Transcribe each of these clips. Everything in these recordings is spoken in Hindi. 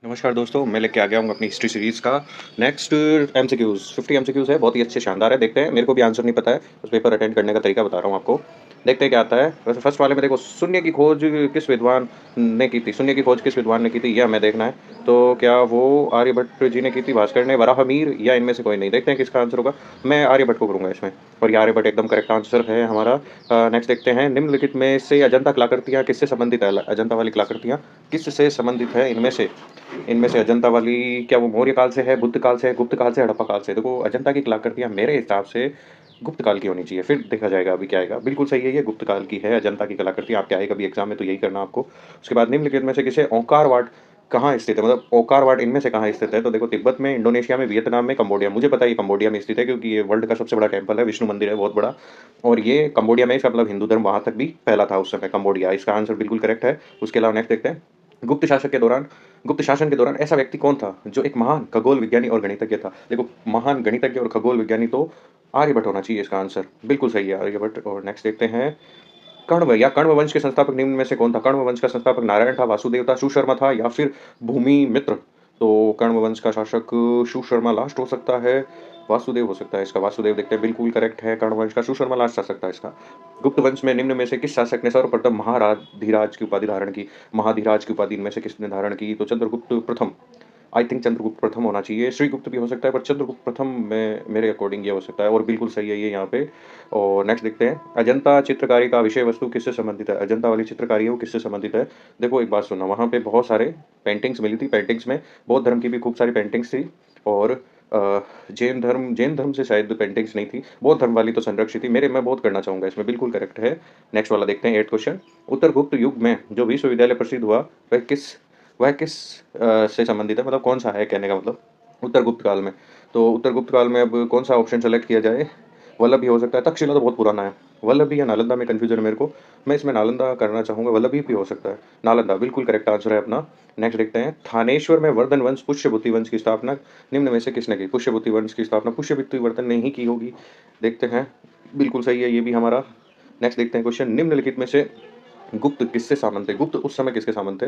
नमस्कार दोस्तों, मैं लेके आ गया हूँ अपनी हिस्ट्री सीरीज़ का नेक्स्ट एमसीक्यूज़ 50 एमसीक्यूज़ है, बहुत ही अच्छे शानदार है, देखते हैं। मेरे को भी आंसर नहीं पता है, बस पेपर अटेंड करने का तरीका बता रहा हूँ आपको। देखते हैं क्या आता है। वैसे फर्स्ट वाले में देखो, शून्य की खोज किस विद्वान ने की थी? शून्य की खोज किस विद्वान ने की थी, ये हमें देखना है। तो क्या वो आर्यभट्ट जी ने की थी, भास्कर ने, वराहमिहिर, या इनमें से कोई नहीं? देखते हैं किसका आंसर होगा। मैं आर्यभट्ट को करूँगा इसमें, और ये आर्यभट्ट एकदम करेक्ट आंसर है हमारा। नेक्स्ट देखते हैं, निम्नलिखित में से अजंता कलाकृतियाँ किससे संबंधित है? अजंता वाली कलाकृतियाँ किससे संबंधित है इनमें से? इनमें से अजंता वाली, क्या वो मौर्य काल से है, बुद्ध काल से है, गुप्त काल से, हड़प्पा काल से? देखो, अजंता की कलाकृतियाँ मेरे हिसाब से गुप्त काल की होनी चाहिए, फिर देखा जाएगा अभी क्या आएगा। बिल्कुल सही है, ये गुप्त काल की है अजंता की कलाकृति। आपके आएगा भी एग्जाम में तो यही करना आपको। उसके बाद निम्नलिखित में से किसे ओंकार वाट कहाँ स्थित है, मतलब ओंकार वाट इनमें से कहाँ स्थित है? तो देखो, तिब्बत में, इंडोनेशिया में, वियतनाम में, कंबोडिया। मुझे पता है ये कंबोडिया में स्थित है, क्योंकि ये वर्ल्ड का सबसे बड़ा टेम्पल है, विष्णु मंदिर है बहुत बड़ा। और ये कंबोडिया में, इसका मतलब हिंदू धर्म वहां तक भी फैला था उस समय, कंबोडिया। इसका आंसर बिल्कुल करेक्ट है। उसके अलावा नेक्स्ट देखते हैं, गुप्त शासक के दौरान गुप्त शासन के दौरान ऐसा व्यक्ति कौन था जो एक महान खगोल विज्ञानी और गणितज्ञ था? देखो, महान गणितज्ञ और खगोल विज्ञानी तो आर्यभट्ट होना चाहिए इसका आंसर। बिल्कुल सही है, आर्यभट्ट। और नेक्स्ट देखते हैं, कण्व या कण्व वंश के संस्थापक निम्न में से कौन था? कण्व वंश का संस्थापक नारायण था, वासुदेव था, सुशर्मा था, या फिर भूमि मित्र? तो कण्व वंश का शासक सुशर्मा लास्ट हो सकता है, वासुदेव हो सकता है इसका। वासुदेव देखते हैं, बिल्कुल करेक्ट है। कण्व वंश का सुशर्मा लास्ट आ सकता है इसका। गुप्त वंश में निम्न में से किस शासक ने सर्वप्रथम महाराधीराज की उपाधि धारण की? महाधीराज की उपाधि इनमें से किसने धारण की? तो चंद्रगुप्त प्रथम। आई थिंक चंद्रगुप्त प्रथम होना चाहिए, श्रीगुप्त भी हो सकता है, पर चंद्रगुप्त प्रथम में मेरे अकॉर्डिंग ये हो सकता है, और बिल्कुल सही है ये यहाँ पे। और नेक्स्ट देखते हैं, अजंता चित्रकारी का विषय वस्तु किससे संबंधित है? अजंता वाली चित्रकारी है वो किससे संबंधित है? देखो, एक बात सुनना, वहाँ पे बहुत सारे पेंटिंग्स मिली थी। पेंटिंग्स में बौद्ध धर्म की भी खूब सारी पेंटिंग्स थी, और जैन धर्म से शायद पेंटिंग्स नहीं थी। बौद्ध धर्म वाली तो संरक्षित थी। मैं बहुत करना चाहूंगा इसमें, बिल्कुल करेक्ट है। नेक्स्ट वाला देखते हैं, 8th क्वेश्चन। उत्तर गुप्त युग में जो विश्वविद्यालय प्रसिद्ध हुआ, वह किस से संबंधित है, मतलब कौन सा है, कहने का मतलब उत्तर गुप्त काल में। तो उत्तर गुप्त काल में अब कौन सा ऑप्शन सेलेक्ट किया जाए? वल्लभी हो सकता है, तक्षशिला तो बहुत पुराना है। वल्लभी या नालंदा में कंफ्यूजन है मेरे को। मैं इसमें नालंदा करना चाहूंगा, वल्लभी भी हो सकता है। नालंदा बिल्कुल करेक्ट आंसर है अपना। नेक्स्ट देखते हैं, थानेश्वर में वर्धन वंश, पुष्यभूति वंश की स्थापना निम्न में से किसने की? पुष्यभूति वंश की स्थापना पुष्यभूति वर्धन ने ही की होगी। देखते हैं, बिल्कुल सही है ये भी हमारा। नेक्स्ट देखते हैं क्वेश्चन, निम्नलिखित में से गुप्त किससे सामंत थे? गुप्त उस समय किसके सामंत थे?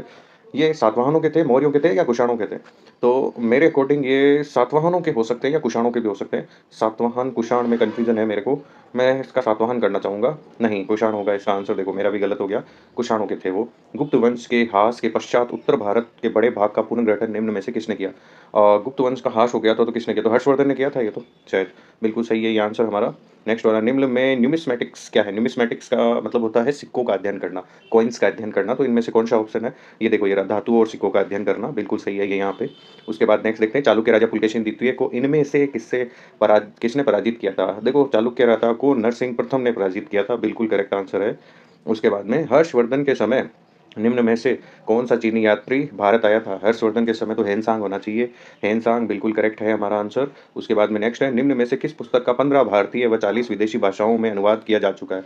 ये सातवाहनों के थे, मौर्यों के थे, या कुषाणों के थे? तो मेरे अकॉर्डिंग ये सातवाहनों के हो सकते हैं, या कुषाणों के भी हो सकते हैं। सातवाहन कुषाण में कंफ्यूजन है मेरे को। मैं इसका सातवाहन करना चाहूंगा। नहीं, कुषाण होगा इसका आंसर। देखो, मेरा भी गलत हो गया, कुषाणों के थे वो। गुप्त वंश के ह्रास के पश्चात उत्तर भारत के बड़े भाग का पुनर्गठन निम्न में से किसने किया? गुप्त वंश का ह्रास हो गया था तो किसने किया? तो हर्षवर्धन ने किया था ये तो, शायद। बिल्कुल सही है ये आंसर हमारा। नेक्स्ट वाला, निम्न में न्यूमिस्मेटिक्स क्या है? न्यूमिस्मेटिक्स का मतलब होता है सिक्कों का अध्ययन करना, कॉइन्स का अध्ययन करना। तो इनमें से कौन सा ऑप्शन है? ये देखो, ये रहा, धातुओं और सिक्कों का अध्ययन करना। बिल्कुल सही है ये यहाँ पे। उसके बाद नेक्स्ट देखते हैं, चालुक्य राजा पुलकेशिन द्वितीय को इनमें से किसने पराजित किया था? देखो, चालुक्य राजा को नरसिंह प्रथम ने पराजित किया था, बिल्कुल करेक्ट आंसर है। उसके बाद में, हर्षवर्धन के समय निम्न में से कौन सा चीनी यात्री भारत आया था? हर्षवर्धन के समय तो हेनसांग होना चाहिए। हेनसांग बिल्कुल करेक्ट है हमारा आंसर। उसके बाद में नेक्स्ट है, निम्न में से किस पुस्तक का 15 भारतीय व 40 विदेशी भाषाओं में अनुवाद किया जा चुका है?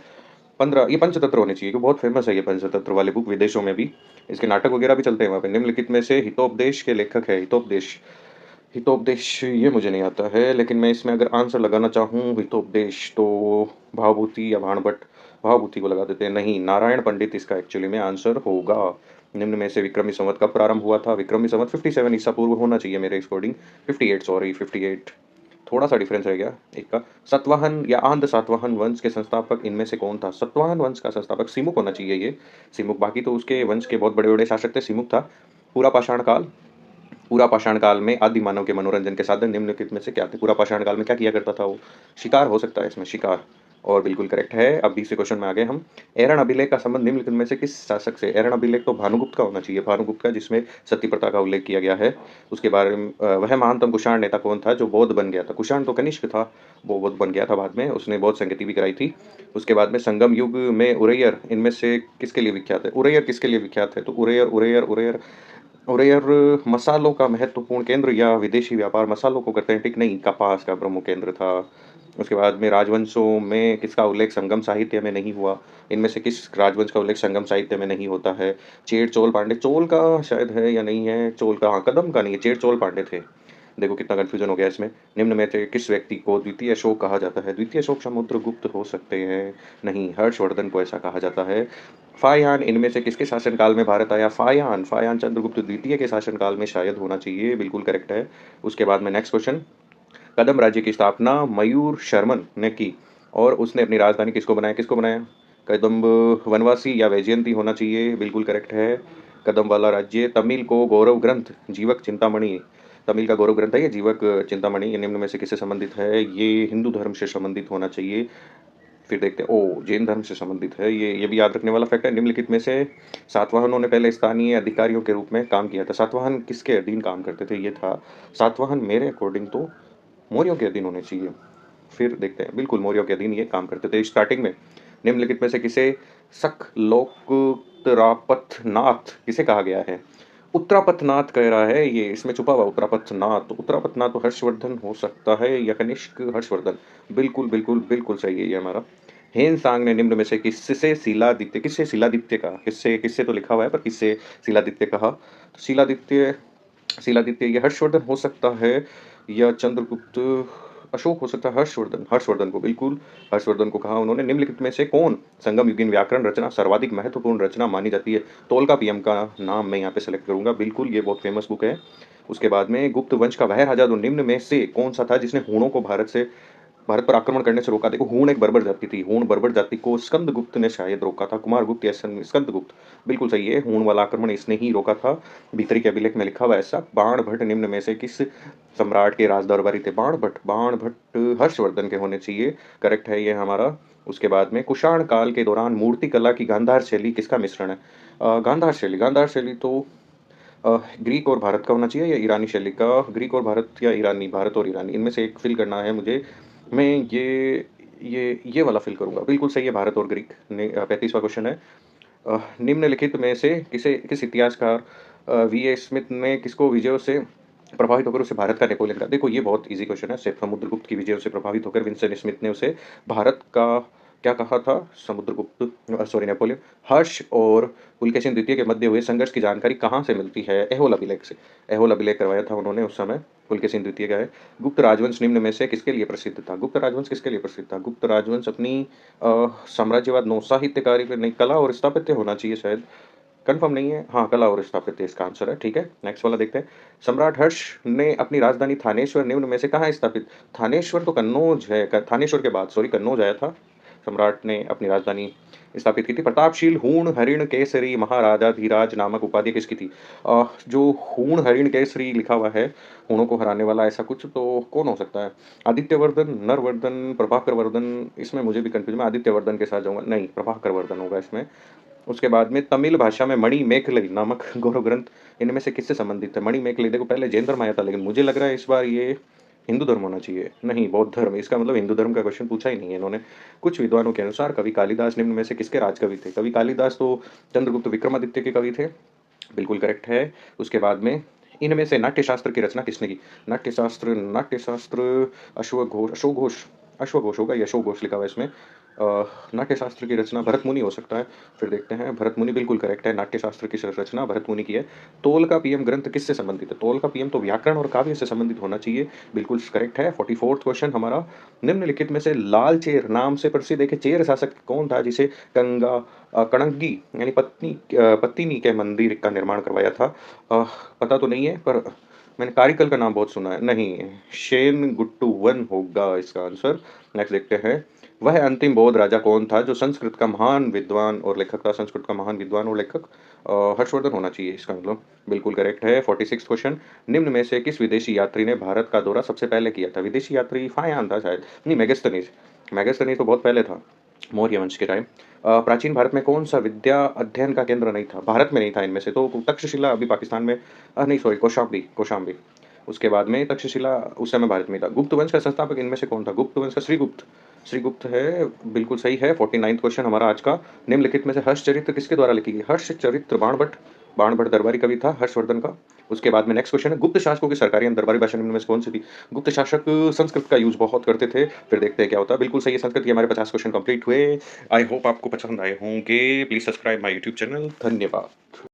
15, ये पंचतंत्र होने चाहिए, क्योंकि बहुत फेमस है ये पंचतंत्र वाले बुक, विदेशों में भी इसके नाटक वगैरह भी चलते हैं वहाँ पे। निम्नलिखित में से हितोपदेश के लेखक है? हितोपदेश, हितोपदेश ये मुझे नहीं आता है, लेकिन मैं इसमें अगर आंसर लगाना चाहूँ हितोपदेश, तो भावभूति या भाणभट्ट, भावभूति को लगा देते हैं। नहीं, नारायण पंडित इसका एक्चुअली में आंसर होगा। निम्न में से विक्रमी संवत कब प्रारंभ हुआ था? विक्रमी संवत 57 ईसा पूर्व होना चाहिए मेरे अकॉर्डिंग। 58, सॉरी 58, थोड़ा सा डिफरेंस रह गया एक का। सतवाहन या आंध सातवाहन वंश के संस्थापक इनमें से कौन था? सतवाहन वंश का संस्थापक सिमुक होना चाहिए ये, सिमुक। बाकी तो उसके वंश के बहुत बड़े बड़े शासक थे, सिमुक था। पूरा पाषाण काल, पूरा पाषाण काल में आदि मानव के मनोरंजन के साधन निम्नलिखित में से क्या थे? पूरा पाषाण काल में क्या किया करता था वो? शिकार हो सकता है इसमें, शिकार। और बिल्कुल करेक्ट है। अब 20 क्वेश्चन में आ गए हम। एरण अभिलेख का संबंध निम्नलिखित में से किस शासक से? एरण अभिलेख तो भानुगुप्त का होना चाहिए, भानुगुप्त का, जिसमें सती प्रथा का उल्लेख किया गया है। उसके बारे में वह महानतम कुषाण नेता कौन था जो बौद्ध बन गया था? कुषाण तो कनिष्क था, वो बौद्ध बन गया था बाद में, उसने बौद्ध संगति भी कराई थी। उसके बाद में संगम युग में उरैयर इनमें से किसके लिए विख्यात है? उरैयर किसके लिए विख्यात है? तो उरैयर उरैयर उरैयर उरैयर मसालों का महत्वपूर्ण केंद्र या विदेशी व्यापार मसालों को करते हैं, ठीक नहीं, कपास का प्रमुख केंद्र था। उसके बाद में राजवंशों में किसका उल्लेख संगम साहित्य में नहीं हुआ? इनमें से किस राजवंश का उल्लेख संगम साहित्य में नहीं होता है? चेर चोल पांडे, चोल का शायद है या नहीं है? चोल का, हाँ, कदम का नहीं है, चेर चोल पांडे थे। देखो कितना कन्फ्यूज़न हो गया इसमें। निम्न में से किस व्यक्ति को द्वितीय अशोक कहा जाता है? द्वितीय अशोक समुद्रगुप्त हो सकते हैं, नहीं, हर्षवर्धन को ऐसा कहा जाता है। फाहियान इनमें से किसके शासनकाल में भारत आया? फाहियान, फाहियान चंद्रगुप्त द्वितीय के शासनकाल में शायद होना चाहिए, बिल्कुल करेक्ट है। उसके बाद में नेक्स्ट क्वेश्चन, कदम राज्य की स्थापना मयूर शर्मन ने की और उसने अपनी राजधानी किसको बनाया? किसको बनाया? कदम्ब वनवासी या वैजयंती होना चाहिए, बिल्कुल करेक्ट है। कदम वाला राज्य। तमिल को गौरव ग्रंथ जीवक चिंतामणि, तमिल का गौरव ग्रंथ है ये जीवक चिंतामणि, ये निम्न में से किससे संबंधित है? ये हिंदू धर्म से संबंधित होना चाहिए। फिर देखते हैं, ओह! जैन धर्म से संबंधित है, ये भी याद रखने वाला फैक्ट है। निम्नलिखित में से सातवाहनों ने पहले स्थानीय अधिकारियों के रूप में काम किया था। सातवाहन किसके अधीन काम करते थे? ये था सातवाहन, मेरे अकॉर्डिंग तो मौर्यों के अधीन होने चाहिए। फिर देखते हैं, बिल्कुल मौर्यों के अधीन ये काम करते थे स्टार्टिंग में। निम्नलिखित में से किसे शक-लोक-उत्तरापथनाथ किसे कहा गया है? उत्तरापथनाथ कह रहा है ये, इसमें छुपा हुआ उत्तरापथनाथ। उत्तरापथनाथ तो हर्षवर्धन हो सकता है या कनिष्क हर्षवर्धन। बिल्कुल, बिल्कुल, बिल्कुल सही है ये हमारा। हेन-सांग ने निम्न में से किससे शिलादित्य कहा? किससे किससे तो लिखा हुआ है पर किससे शिलादित्य कहा? तो शिलादित्य शिलादित्य ये हर्षवर्धन हो सकता है या चंद्रगुप्त, अशोक हो सकता है। हर्षवर्धन, हर्षवर्धन को, बिल्कुल हर्षवर्धन को कहा उन्होंने। निम्नलिखित में से कौन संगम युगीन व्याकरण रचना सर्वाधिक महत्वपूर्ण रचना मानी जाती है? तोलकापियम का नाम मैं यहाँ पे सेलेक्ट करूंगा, बिल्कुल ये बहुत फेमस बुक है। उसके बाद में गुप्त वंश का वह राजा जो निम्न में से कौन सा था जिसने हूणों को भारत पर आक्रमण करने से रोका? देखो हूण एक बर्बर जाति थी, हूण बर्बर जाति को स्कंदगुप्त ने शायद रोका था, कुमारगुप्त या स्कंदगुप्त, बिल्कुल सही है, हूण वाला आक्रमण इसने ही रोका था। भीतरी के अभिलेख में लिखा हुआ है ऐसा। बाणभट्ट निम्न में से किस सम्राट के राज दरबारी थे? बाणभट्ट, बाणभट्ट हर्षवर्धन के होने चाहिए, करेक्ट है ये हमारा। उसके बाद में कुषाण काल के दौरान मूर्ति कला की गांधार शैली किसका मिश्रण है? गांधार शैली तो ग्रीक और भारत का होना चाहिए या ईरानी शैली का? ग्रीक और भारत या ईरानी, भारत और ईरानी, इनमें से एक फिल करना है मुझे। मैं ये वाला फिल करूँगा, बिल्कुल सही है, भारत और ग्रीक। 35वां क्वेश्चन है, निम्नलिखित में से किस इतिहासकार वी.ए. स्मिथ ने किसको विजयों से प्रभावित होकर उसे भारत का नेपोलियन कहा? देखो ये बहुत ईज़ी क्वेश्चन है। सिर्फ समुद्रगुप्त की विजयों से प्रभावित होकर विंसेंट स्मिथ ने उसे भारत का क्या कहा था? Samudragupta, sorry, Napoleon. हर्ष और पुलकेशिन द्वितीय के मध्य हुए संघर्ष की जानकारी कहाँ से मिलती है? ऐहोल अभिलेख से। ऐहोल अभिलेख करवाया था उन्होंने उस समय, पुलकेशिन द्वितीय का है। गुप्त राजवंश निम्न में से किसके लिए प्रसिद्ध था? गुप्त राजवंश किसके लिए प्रसिद्ध था? गुप्त राजवंश अपनी साम्राज्यवाद, नौ साहित्यकारी पे नहीं, कला और स्थापत्य होना चाहिए शायद, कंफर्म नहीं है। हाँ, कला और स्थापत्य इसका आंसर है, ठीक है। नेक्स्ट वाला देखते हैं, सम्राट हर्ष ने अपनी राजधानी थानेश्वर निम्न में से कहाँ स्थापित? थानेश्वर तो कन्नौज है, थानेश्वर के बाद सॉरी कन्नौज आया था। सम्राट ने अपनी राजधानी स्थापित की थी। प्रतापशील हूण हरिण केसरी महाराजा धीराज नामक उपाधि किसकी थी? जो हूण हरिण केसरी लिखा हुआ है, हूणों को हराने वाला, ऐसा कुछ तो कौन हो सकता है? आदित्यवर्धन, नरवर्धन, प्रभाकर वर्धन, इसमें मुझे भी कंफ्यूज, मैं आदित्यवर्धन के साथ जाऊंगा, नहीं प्रभाकर वर्धन होगा इसमें। उसके बाद में तमिल भाषा में मणिमेखलई नामक गौरव ग्रंथ इनमें से किससे संबंधित है? मणिमेखलई, देखो पहले जैन धर्म आया था लेकिन मुझे लग रहा है इस बार ये हिंदू धर्म होना चाहिए, नहीं बौद्ध धर्म, इसका मतलब हिंदू धर्म का क्वेश्चन पूछा ही नहीं है इन्होंने। कुछ विद्वानों के अनुसार कवि कालिदास निम्न में से किसके राजकवि थे? कवि कालिदास तो चंद्रगुप्त विक्रमादित्य के कवि थे, बिल्कुल करेक्ट है। उसके बाद में इनमें से नाट्यशास्त्र की रचना किसने की? नाट्यशास्त्र अश्वघोष होगा या अशोक घोष लिखा हुआ है इसमें। नाट्यशास्त्र की रचना भरत मुनि हो सकता है। फिर देखते हैं, भरत मुनि बिल्कुल करेक्ट है, नाट्यशास्त्र की रचना भरत मुनि की है। तोलकापियम ग्रंथ किससे संबंधित है? तोलकापियम तो व्याकरण और काव्य से संबंधित होना चाहिए, बिल्कुल करेक्ट है। 44वां क्वेश्चन हमारा, निम्नलिखित में से लाल चेर नाम से प्रसिद्ध एक चेर शासक कौन था जिसे कणगी यानी पत्तिनी के मंदिर का निर्माण करवाया था? पता तो नहीं है पर मैंने कारिकल का नाम बहुत सुना है, नहीं, शेन गुट्टू वन होगा इसका आंसर। नेक्स्ट देखते हैं, वह अंतिम बौद्ध राजा कौन था जो संस्कृत का महान विद्वान और लेखक था? संस्कृत का महान विद्वान और लेखक हर्षवर्धन होना चाहिए इसका मतलब, बिल्कुल करेक्ट है। 46 क्वेश्चन, निम्न में से किस विदेशी यात्री ने भारत का दौरा सबसे पहले किया था? विदेशी यात्री फाहियान था शायद, नहीं, मेगास्थनीज, मेगास्थनीज तो बहुत पहले था, मौर्य वंश के टाइम। प्राचीन भारत में कौन सा विद्या अध्ययन का केंद्र नहीं था? भारत में नहीं था इनमें से तो तक्षशिला अभी पाकिस्तान में, नहीं सॉरी, कौशाम्बी, कौशाम्बी। उसके बाद में तक्षशिला उस समय भारत में था। गुप्त वंश का संस्थापक इनमें से कौन था? गुप्त वंश का श्रीगुप्त, श्रीगुप्त है, बिल्कुल सही है। 49वां क्वेश्चन हमारा आज का, निम्नलिखित में से हर्ष चरित्र किसके द्वारा लिखी गई? हर्ष चरित्र बाणभट्ट, बाणभट्ट दरबारी कवि था हर्षवर्धन का। उसके बाद में नेक्स्ट क्वेश्चन है, गुप्त शासकों की सरकारी एवं दरबारी भाषा निम्न में से कौन सी थी? गुप्त शासक संस्कृत का यूज बहुत करते थे। फिर देखते हैं क्या होता है, बिल्कुल सही है संस्कृत। ये हमारे 50 क्वेश्चन कंप्लीट हुए। आई होप आपको पसंद आए होंगे। Please subscribe my YouTube channel. धन्यवाद।